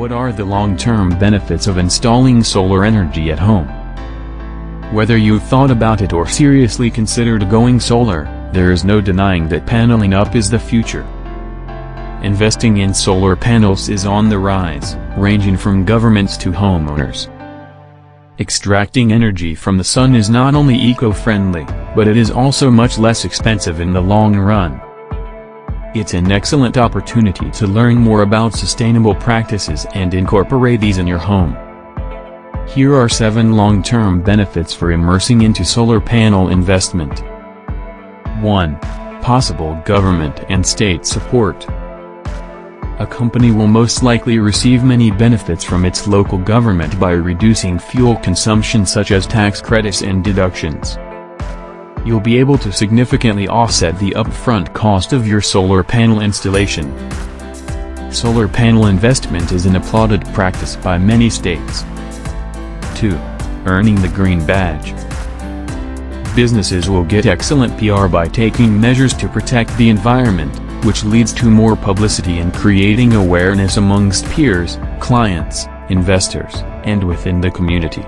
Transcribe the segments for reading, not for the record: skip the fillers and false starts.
What are the long-term benefits of installing solar energy at home? Whether you've thought about it or seriously considered going solar, there is no denying that paneling up is the future. Investing in solar panels is on the rise, ranging from governments to homeowners. Extracting energy from the sun is not only eco-friendly, but it is also much less expensive in the long run. It's an excellent opportunity to learn more about sustainable practices and incorporate these in your home. Here are 7 long-term benefits for immersing into solar panel investment. 1. Possible government and state support. A company will most likely receive many benefits from its local government by reducing fuel consumption, such as tax credits and deductions. You'll be able to significantly offset the upfront cost of your solar panel installation. Solar panel investment is an applauded practice by many states. 2. Earning the Green Badge. Businesses will get excellent PR by taking measures to protect the environment, which leads to more publicity and creating awareness amongst peers, clients, investors, and within the community.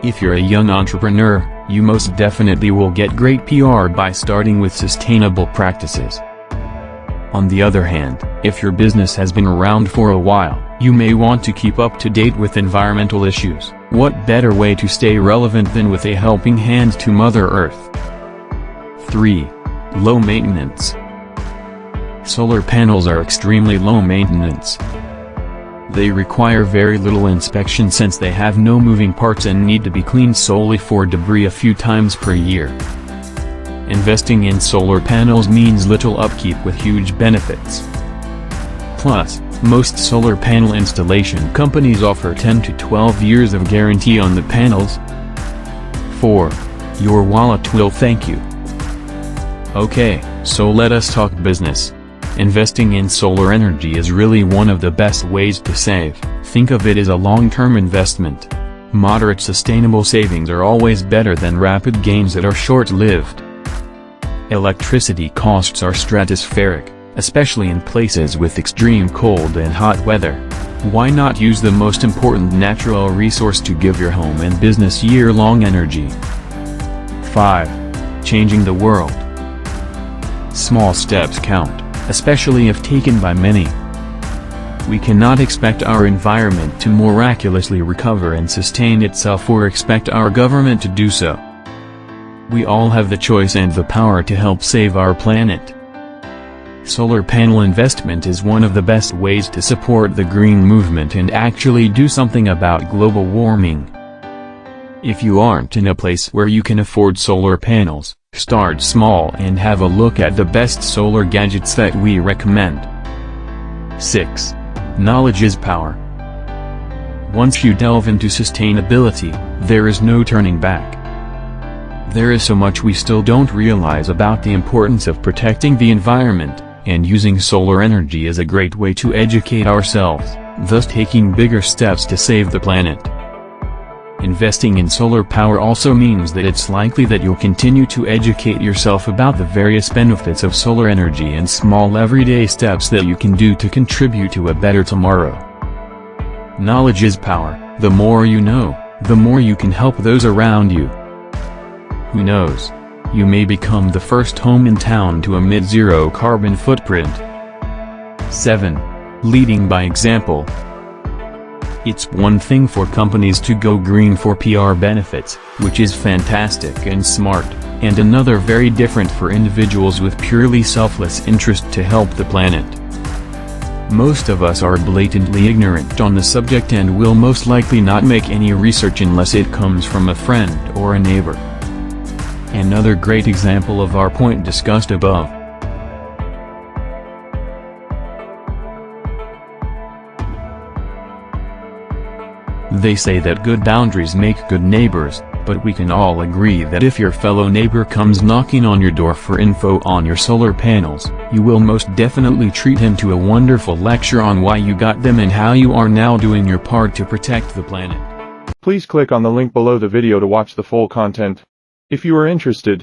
If you're a young entrepreneur, you most definitely will get great PR by starting with sustainable practices. On the other hand, if your business has been around for a while, you may want to keep up to date with environmental issues. What better way to stay relevant than with a helping hand to Mother Earth? 3. Low maintenance. Solar panels are extremely low maintenance. They require very little inspection since they have no moving parts and need to be cleaned solely for debris a few times per year. Investing in solar panels means little upkeep with huge benefits. Plus, most solar panel installation companies offer 10 to 12 years of guarantee on the panels. 4. Your wallet will thank you. Okay, so let us talk business. Investing in solar energy is really one of the best ways to save. Think of it as a long-term investment. Moderate sustainable savings are always better than rapid gains that are short-lived. Electricity costs are stratospheric, especially in places with extreme cold and hot weather. Why not use the most important natural resource to give your home and business year-long energy? 5. Changing the world. Small steps count, especially if taken by many. We cannot expect our environment to miraculously recover and sustain itself or expect our government to do so. We all have the choice and the power to help save our planet. Solar panel investment is one of the best ways to support the green movement and actually do something about global warming. If you aren't in a place where you can afford solar panels, start small and have a look at the best solar gadgets that we recommend. 6. Knowledge is power. Once you delve into sustainability, there is no turning back. There is so much we still don't realize about the importance of protecting the environment, and using solar energy is a great way to educate ourselves, thus taking bigger steps to save the planet. Investing in solar power also means that it's likely that you'll continue to educate yourself about the various benefits of solar energy and small everyday steps that you can do to contribute to a better tomorrow. Knowledge is power. The more you know, the more you can help those around you. Who knows? You may become the first home in town to emit zero carbon footprint. 7. Leading by example. It's one thing for companies to go green for PR benefits, which is fantastic and smart, and another very different for individuals with purely selfless interest to help the planet. Most of us are blatantly ignorant on the subject and will most likely not make any research unless it comes from a friend or a neighbor. Another great example of our point discussed above. They say that good boundaries make good neighbors, but we can all agree that if your fellow neighbor comes knocking on your door for info on your solar panels, you will most definitely treat him to a wonderful lecture on why you got them and how you are now doing your part to protect the planet. Please click on the link below the video to watch the full content. If you are interested,